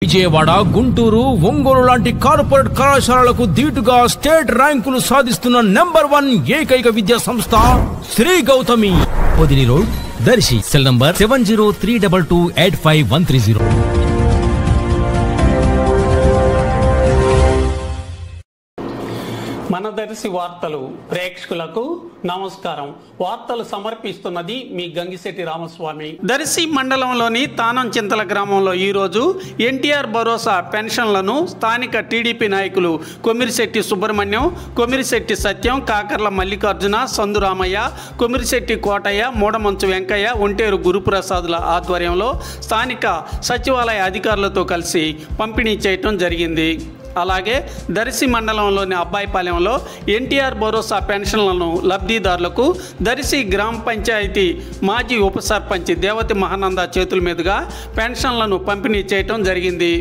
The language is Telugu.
విజయవాడ, గుంటూరు, ఒంగోలు లాంటి కార్పొరేట్ కళాశాలలకు ధీటుగా స్టేట్ ర్యాంకులు సాధిస్తున్న నంబర్ 1 ఏకైక విద్యా సంస్థ Shri Gautami. Podili road, Darsi. Cell number 7032285130. మన దర్శి వార్తలు ప్రేక్షకులకు నమస్కారం. వార్తలు సమర్పిస్తున్నది మీ గంగిశెట్టి రామస్వామి. దర్శి మండలంలోని తానంచింతల గ్రామంలో ఈరోజు ఎన్టీఆర్ భరోసా పెన్షన్లను స్థానిక టీడీపీ నాయకులు కొమిరిశెట్టి సుబ్రహ్మణ్యం, కొమిరిశెట్టి సత్యం, కాకర్ల మల్లికార్జున, సందురామయ్య, కొమిరిశెట్టి కోటయ్య, మూడమంచు వెంకయ్య, ఒంటేరు గురుప్రసాదుల ఆధ్వర్యంలో స్థానిక సచివాలయ అధికారులతో కలిసి పంపిణీ చేయటం జరిగింది. అలాగే దర్శి మండలంలోని అబ్బాయిపాలెంలో ఎన్టీఆర్ భరోసా పెన్షన్లను లబ్ధిదారులకు దర్శి గ్రామ పంచాయతీ మాజీ ఉప సర్పంచ్ దేవతి మహానంద చేతుల మీదుగా పెన్షన్లను పంపిణీ చేయటం జరిగింది.